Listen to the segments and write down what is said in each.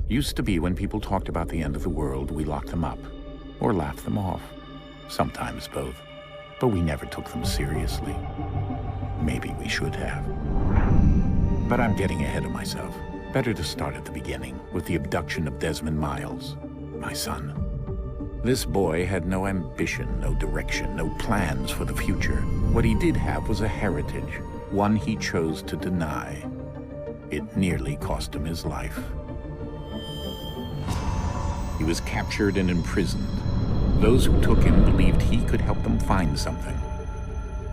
Used to be when people talked about the end of the world, we locked them up, or laughed them off. Sometimes both. But we never took them seriously. Maybe we should have. But I'm getting ahead of myself. Better to start at the beginning, with the abduction of Desmond Miles, my son. This boy had no ambition, no direction, no plans for the future. What he did have was a heritage, one he chose to deny. It nearly cost him his life. He was captured and imprisoned. Those who took him believed he could help them find something.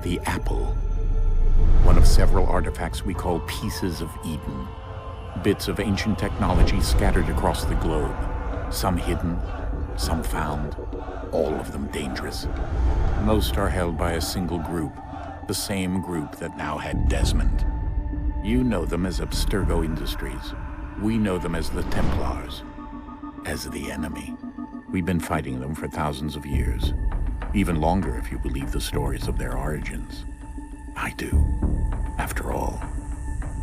The apple. One of several artifacts we call pieces of Eden. Bits of ancient technology scattered across the globe. Some hidden, some found, all of them dangerous. Most are held by a single group, the same group that now had Desmond. You know them as Abstergo Industries. We know them as the Templars, as the enemy. We've been fighting them for thousands of years, even longer if you believe the stories of their origins. I do. After all,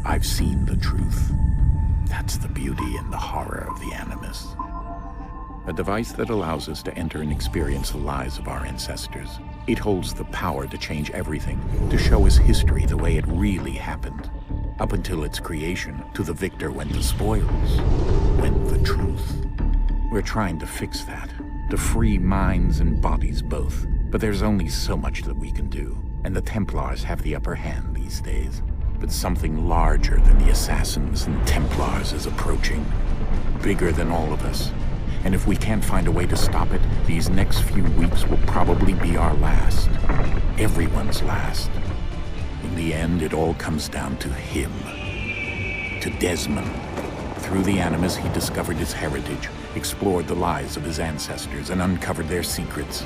I've seen the truth. That's the beauty and the horror of the Animus. A device that allows us to enter and experience the lives of our ancestors. It holds the power to change everything, to show us history the way it really happened. Up until its creation, to the victor went the spoils, went the truth. We're trying to fix that, to free minds and bodies both. But there's only so much that we can do, and the Templars have the upper hand these days. But something larger than the Assassins and Templars is approaching, bigger than all of us. And if we can't find a way to stop it, these next few weeks will probably be our last. Everyone's last. In the end, it all comes down to him. To Desmond. Through the Animus, he discovered his heritage, explored the lives of his ancestors, and uncovered their secrets.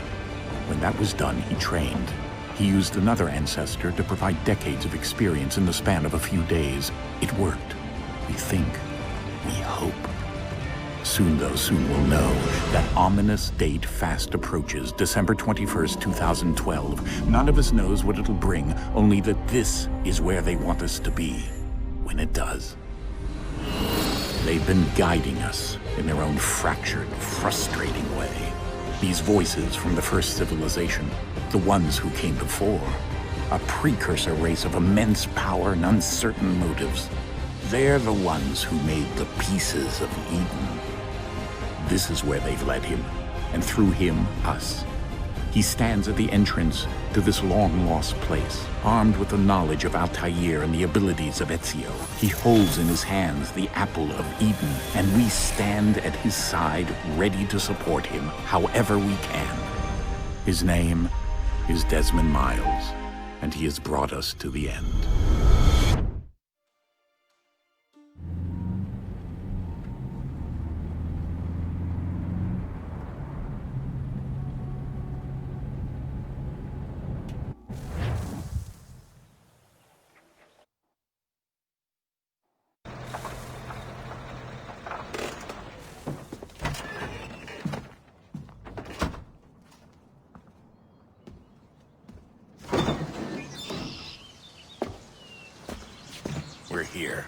When that was done, he trained. He used another ancestor to provide decades of experience in the span of a few days. It worked. We think. We hope. Soon, though, soon we'll know. That ominous date fast approaches, December 21st, 2012. None of us knows what it'll bring, only that this is where they want us to be, when it does. They've been guiding us in their own fractured, frustrating way. These voices from the first civilization, the ones who came before, a precursor race of immense power and uncertain motives. They're the ones who made the pieces of Eden. This is where they've led him, and through him, us. He stands at the entrance to this long-lost place, armed with the knowledge of Altair and the abilities of Ezio. He holds in his hands the apple of Eden, and we stand at his side, ready to support him however we can. His name is Desmond Miles, and he has brought us to the end. We're here.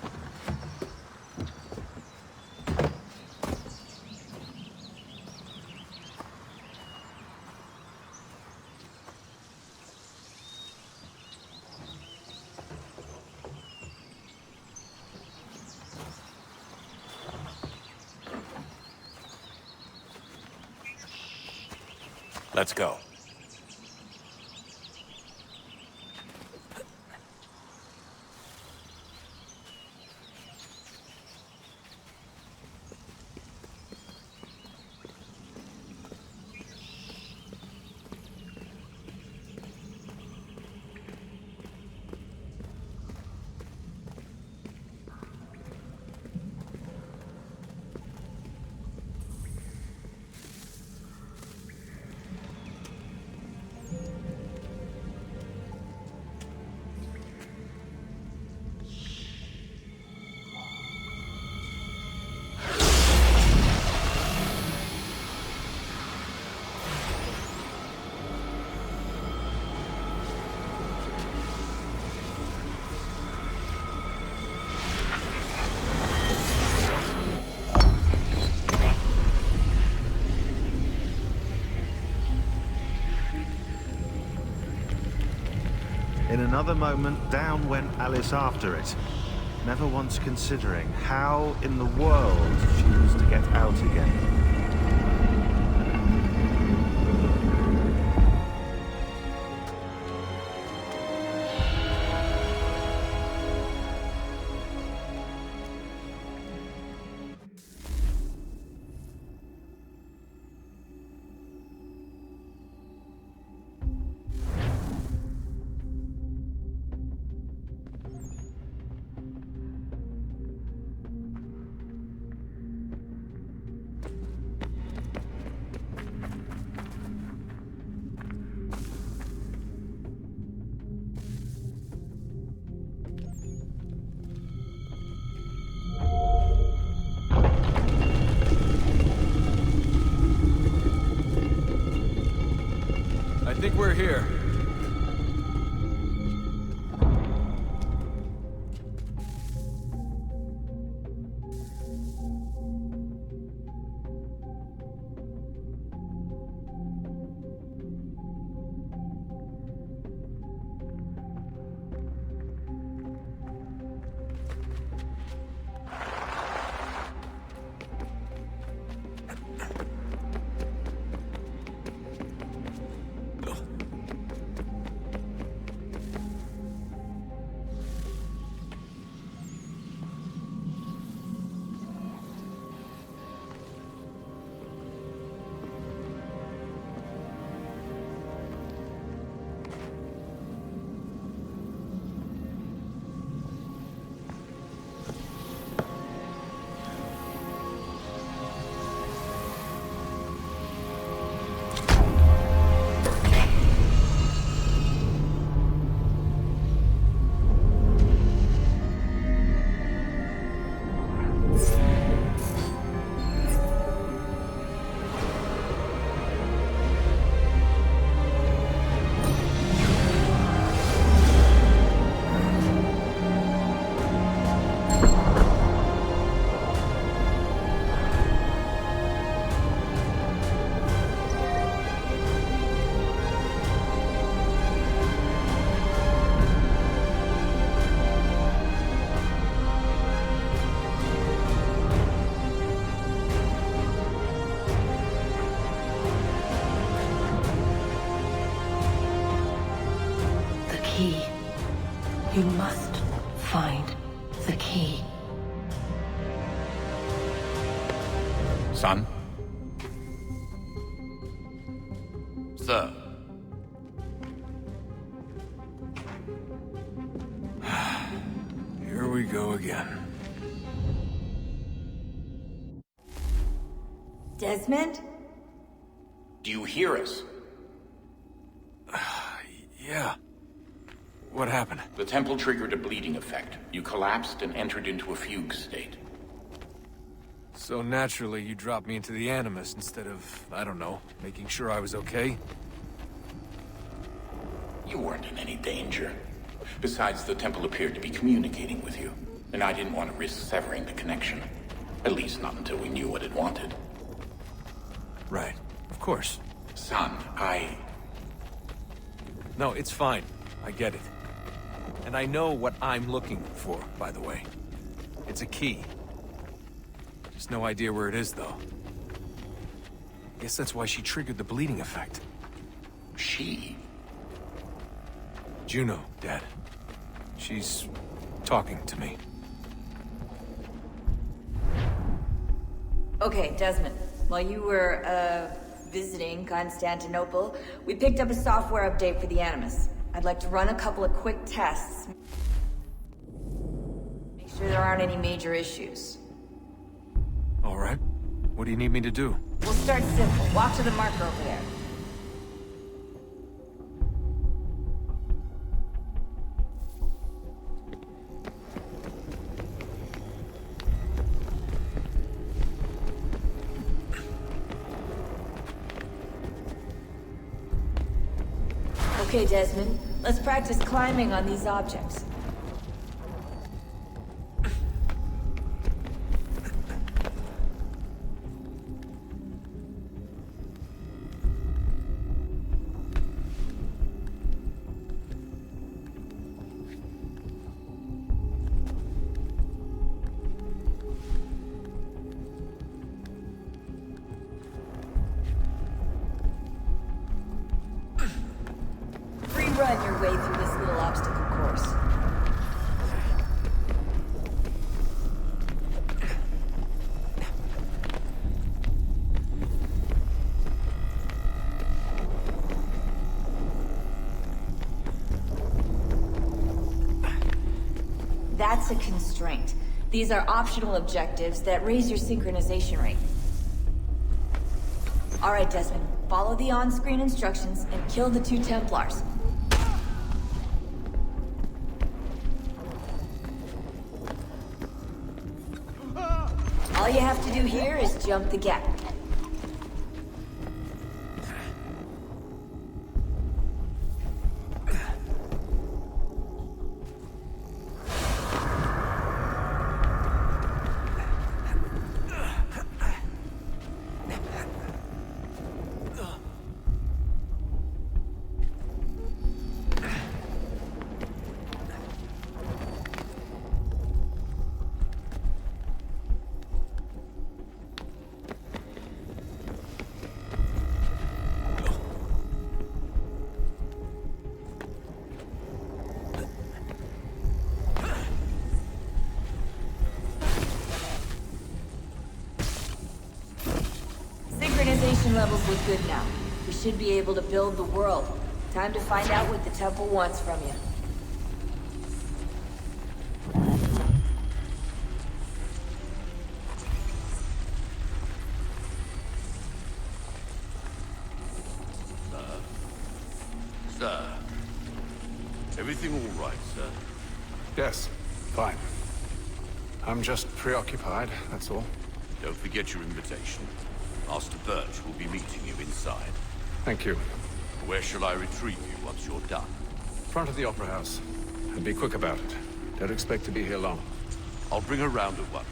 Let's go. In another moment, down went Alice after it, never once considering how in the world she was to get out again. I think we're here. Key. You must find the key. Son? Sir. Here we go again. Desmond? Do you hear us? Yeah. What happened? The temple triggered a bleeding effect. You collapsed and entered into a fugue state. So naturally, you dropped me into the Animus instead of, I don't know, making sure I was okay? You weren't in any danger. Besides, the temple appeared to be communicating with you, and I didn't want to risk severing the connection. At least not until we knew what it wanted. Right. Of course. Son, No, it's fine. I get it. And I know what I'm looking for, by the way. It's a key. Just no idea where it is, though. Guess that's why she triggered the bleeding effect. She? Juno, Dad. She's talking to me. Okay, Desmond. While you were, visiting Constantinople, we picked up a software update for the Animus. I'd like to run a couple of quick tests. Make sure there aren't any major issues. All right. What do you need me to do? We'll start simple. Walk to the marker over there. Okay, Desmond. Let's practice climbing on these objects. run your way through this little obstacle course. That's a constraint. These are optional objectives that raise your synchronization rate. Alright, Desmond. Follow the on-screen instructions and kill the 2 Templars. All you have to do here is jump the gap. Synchronization levels look good now. We should be able to build the world. Time to find out what the temple wants from you. Sir. Everything all right, sir? Yes, fine. I'm just preoccupied, that's all. Don't forget your invitation. Master Birch will be meeting you inside. Thank you. Where shall I retrieve you once you're done? Front of the Opera House. And be quick about it. Don't expect to be here long. I'll bring her round at once.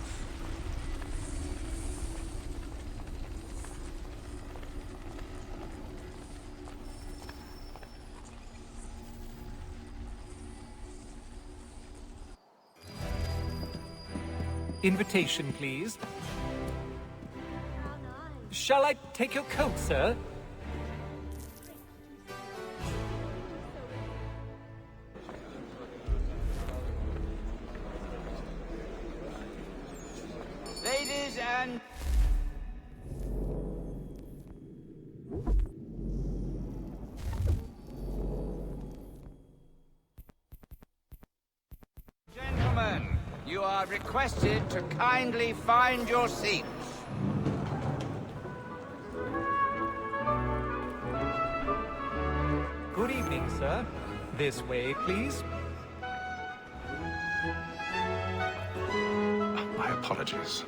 Invitation, please. Shall I take your coat, sir? Ladies and... gentlemen, you are requested to kindly find your seats. Good evening, sir. This way, please. My apologies.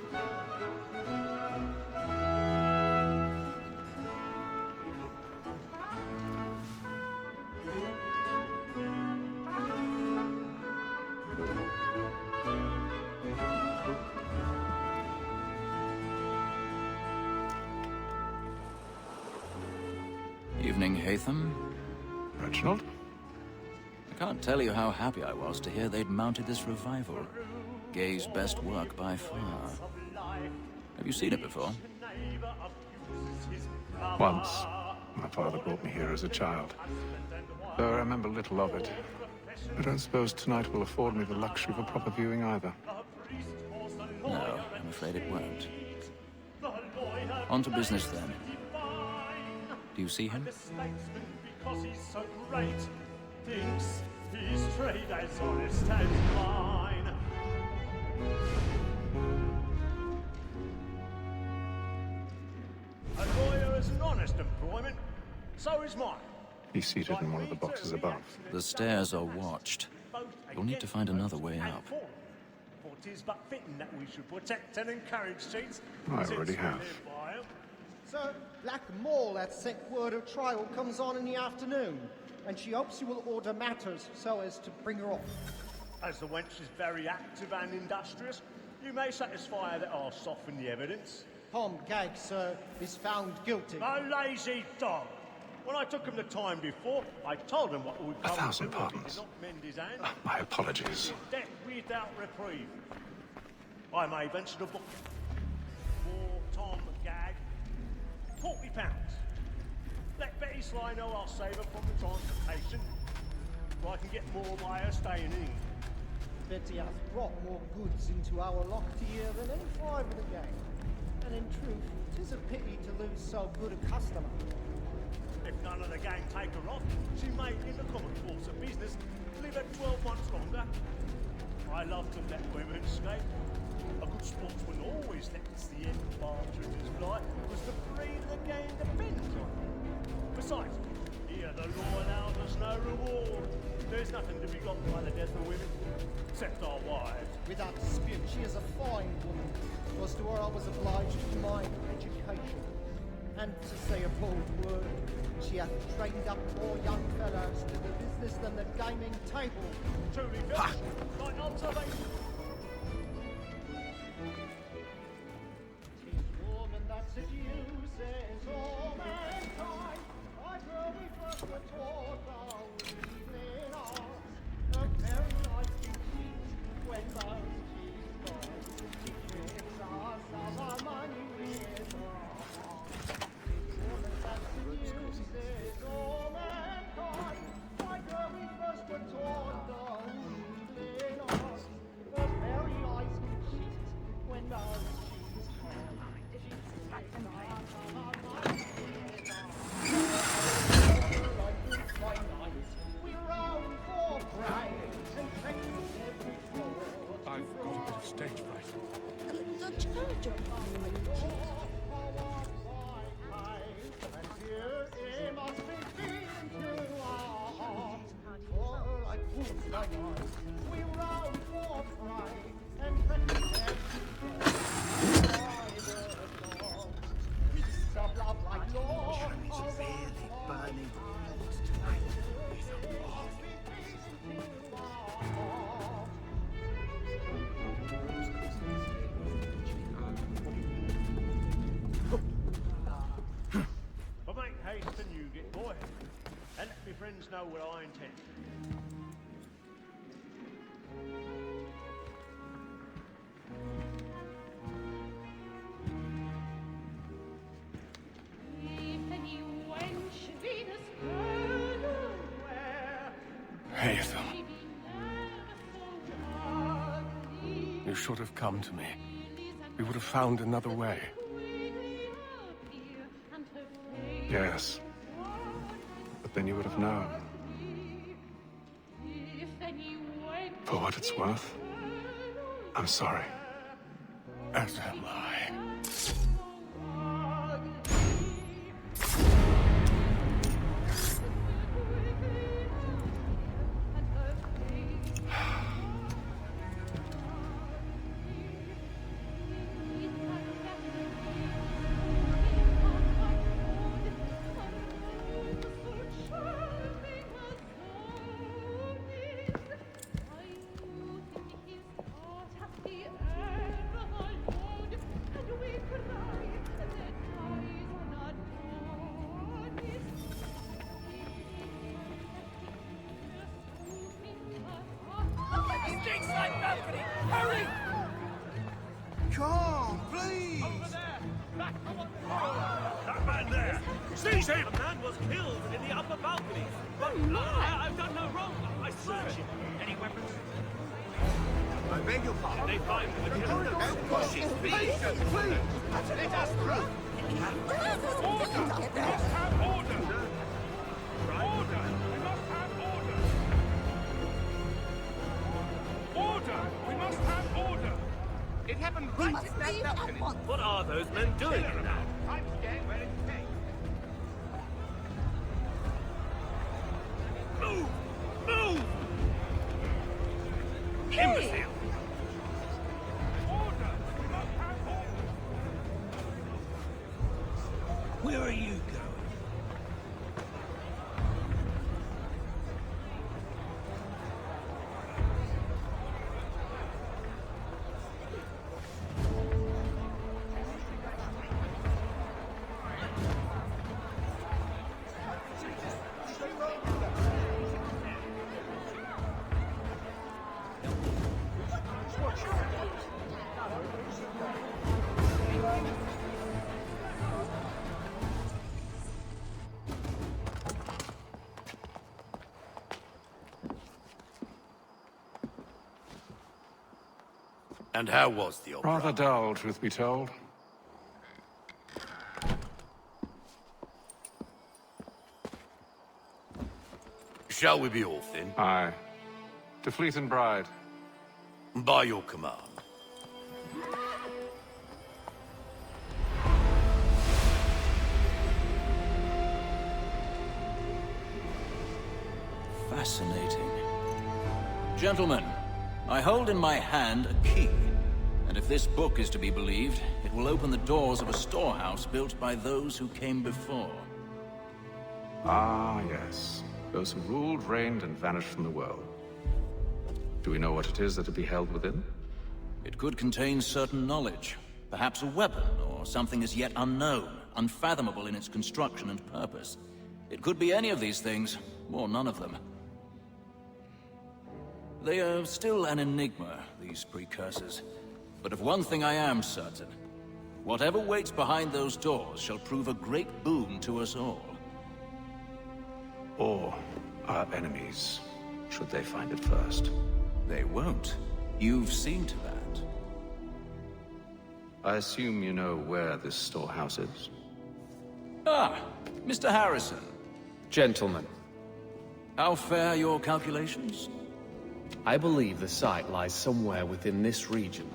Evening, Hatham. Reginald? I can't tell you how happy I was to hear they'd mounted this revival. Gay's best work by far. Have you seen it before? Once. My father brought me here as a child. Though I remember little of it. I don't suppose tonight will afford me the luxury of a proper viewing either. No, I'm afraid it won't. On to business then. Do you see him? Because he's so great, thinks his trade as honest as mine. A lawyer is an honest employment, so is mine. He's seated in one of the boxes above. The stairs are watched. You'll need to find another way up. For 'tis but fitting that we should protect and encourage cheats. I already have. Sir, Black Mall had sent word her trial comes on in the afternoon, and she hopes you will order matters so as to bring her off. As the wench is very active and industrious, you may satisfy her that I'll soften the evidence. Tom Gag, sir, is found guilty. A lazy dog! When I took him the time before, I told him what would come 1,000 to him if he pardons. did not mend his hand. My apologies. Death without reprieve. I may venture to book for Tom Gag £40. Let Betty Sly know I'll save her from the transportation. so I can get more by her staying in. Betty has brought more goods into our locked here than any five of the gang. And in truth, 'tis a pity to lose so good a customer. If none of the gang take her off, she may, in the common course of business, live at 12 months longer. I love to let women escape. A good sportsman always lets the end bartenders fly, because the breed of the game depends on it. Besides, here the law allows us no reward. There's nothing to be got by the death of women, except our wives. Without dispute, she is a fine woman. 'Twas to her I was obliged to my education. And to say a bold word, she hath trained up more young fellows to the business than the gaming table. Truly, like observation. Tis woman that seduces all mankind. I grow we first were taught our evening hours. A very nice cheat when those she's gone. She tricks us of our money with her heart. Woman that seduces all mankind. I grow we first were taught our evening hours. A very nice cheat when those she's gone. She tricks us of our money with her heart. We roam for prey and chase every thought. I've got a bit of stage fright. The charger. And here it must be into our hearts. For like wolves by night, we roam for prey and chase every thought. Beasts of love like law. Really burning hot tonight with a warm. But make haste and you get boy, and let me friends know what I intend. Hazel. You should have come to me. We would have found another way. Yes. But then you would have known. For what it's worth, I'm sorry. As am I. Come, please! Over there! Back from that man there! Seize him! A man was killed in the upper balcony. But I've done no wrong. I searched him. Any weapons? I beg your pardon. They find the killer. Don't push his feet! Please! Let us through! Order! We must have order! Order! We must have order! Order! We must have order! It happened right in that balcony. What are those men doing in there? I'm scared where it takes. Move! Move! Imbecile! Order! We must have order! Where are you going? And how was the opera? Rather dull, truth be told. Shall we be off then? Aye. To Fleet and Bride. By your command. Fascinating. Gentlemen, I hold in my hand a key. And if this book is to be believed, it will open the doors of a storehouse built by those who came before. Ah, yes. Those who ruled, reigned, and vanished from the world. Do we know what it is that will be held within? It could contain certain knowledge. Perhaps a weapon, or something as yet unknown, unfathomable in its construction and purpose. It could be any of these things, or none of them. They are still an enigma, these precursors. But of one thing I am certain. Whatever waits behind those doors shall prove a great boon to us all. Or our enemies, should they find it first. They won't. You've seen to that. I assume you know where this storehouse is? Ah, Mr. Harrison. Gentlemen, How fare your calculations? I believe the site lies somewhere within this region.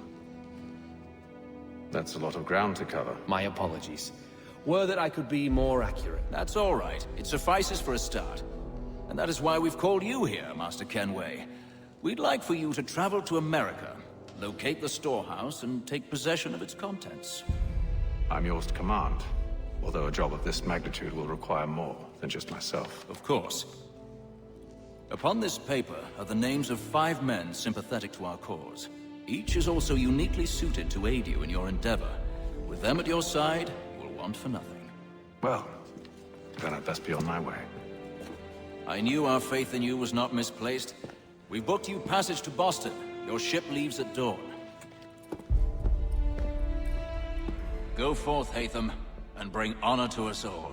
That's a lot of ground to cover. My apologies. Were that I could be more accurate. That's all right. It suffices for a start. And that is why we've called you here, Master Kenway. We'd like for you to travel to America, locate the storehouse, and take possession of its contents. I'm yours to command, although a job of this magnitude will require more than just myself. Of course. Upon this paper are the names of 5 men sympathetic to our cause. Each is also uniquely suited to aid you in your endeavor. With them at your side, you will want for nothing. Well, then I'd best be on my way. I knew our faith in you was not misplaced. We've booked you passage to Boston. Your ship leaves at dawn. Go forth, Hatham, and bring honor to us all.